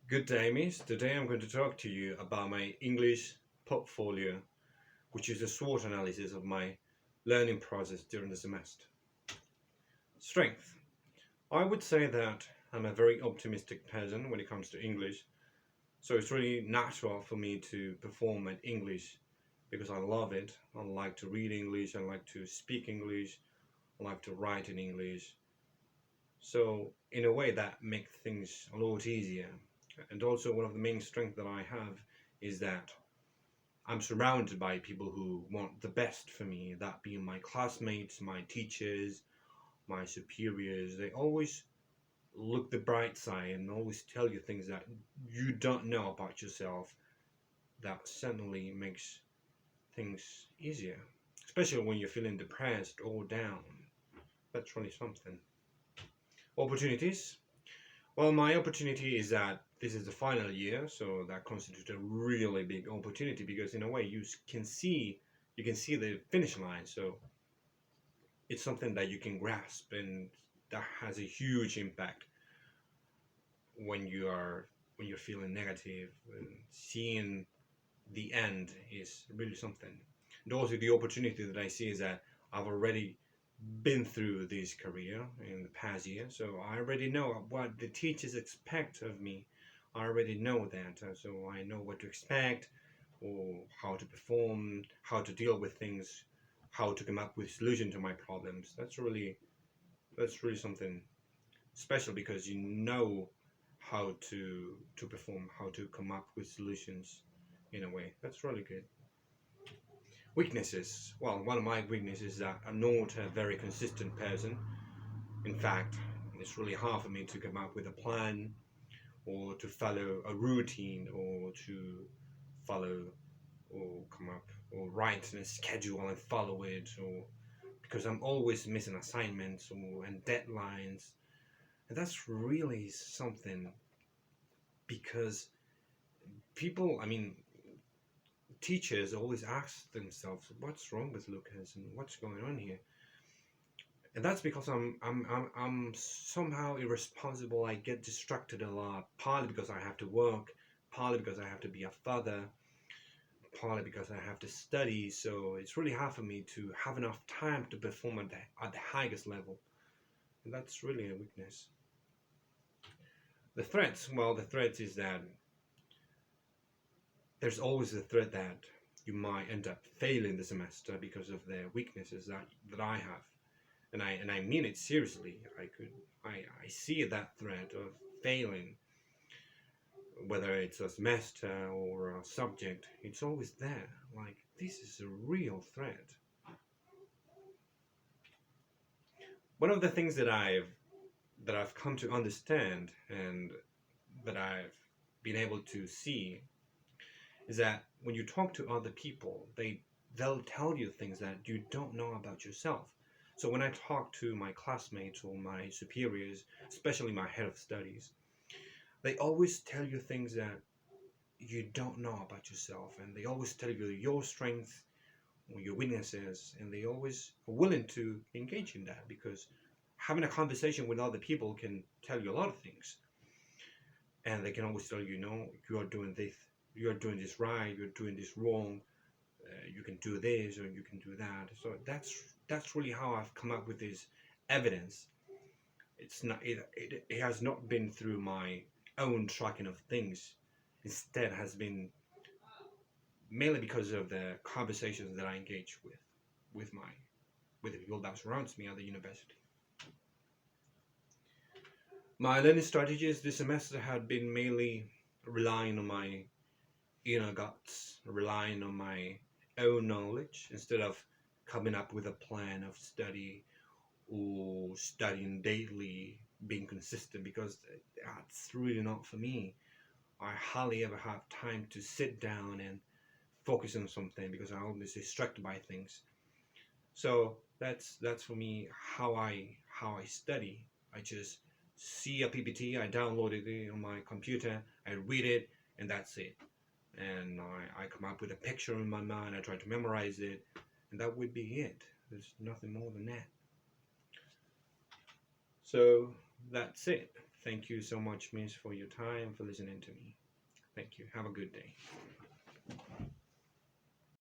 Good day, Miss. Today I'm going to talk to you about my English portfolio, which is a SWOT analysis of my learning process during the semester. Strength. I would say that I'm a very optimistic person when it comes to English, so it's really natural for me to perform at English because I love it. I like to read English, I like to speak English, I like to write in English. So, in a way, that makes things a lot easier. And also, one of the main strengths that I have is that I'm surrounded by people who want the best for me, that being my classmates, my teachers, my superiors. They always look the bright side and always tell you things that you don't know about yourself. That certainly makes things easier, especially when you're feeling depressed or down. That's really something. Opportunities. Well, my opportunity is that this is the final year, so that constitutes a really big opportunity because in a way you can see the finish line. So it's something that you can grasp, and that has a huge impact when you're feeling negative. And seeing the end is really something. And also the opportunity that I see is that I've already been through this career in the past year, so I already know what the teachers expect of me. I already know that, so I know what to expect, or how to perform, how to deal with things, how to come up with solution to my problems. That's really something special because you know how to perform, how to come up with solutions in a way. That's really good. Weaknesses. Well, one of my weaknesses is that I'm not a very consistent person. In fact, it's really hard for me to come up with a plan or to follow a routine or to follow or come up or write in a schedule and follow it, or because I'm always missing assignments and deadlines. And that's really something because people, I mean, teachers always ask themselves, what's wrong with Lucas and what's going on here? And that's because I'm somehow irresponsible. I get distracted a lot, partly because I have to work, partly because I have to be a father, partly because I have to study. So it's really hard for me to have enough time to perform at the highest level, and that's really a weakness. The threats, well, the threats is that there's always the threat that you might end up failing the semester because of the weaknesses that I have. And I mean it seriously. I see that threat of failing, whether it's a semester or a subject. It's always there. Like, this is a real threat. One of the things that I've come to understand and that I've been able to see is that when you talk to other people, they'll tell you things that you don't know about yourself. So when I talk to my classmates or my superiors, especially my head of studies, they always tell you things that you don't know about yourself, and they always tell you your strengths or your weaknesses, and they always are willing to engage in that because having a conversation with other people can tell you a lot of things, and they can always tell you, no, you are doing this right, you're doing this wrong, you can do this or you can do that. So that's really how I've come up with this evidence. It has not been through my own tracking of things. Instead, has been mainly because of the conversations that I engage with the people that surrounds me at the university. My learning strategies this semester had been mainly relying on my inner guts, relying on my own knowledge instead of coming up with a plan of study or studying daily, being consistent, because that's really not for me. I hardly ever have time to sit down and focus on something because I'm always distracted by things. So that's for me how I study. I just see a PPT, I download it on my computer, I read it, and that's it. And I come up with a picture in my mind, I try to memorize it, and that would be it. There's nothing more than that. So that's it. Thank you so much, Miss, for your time, for listening to me. Thank you. Have a good day.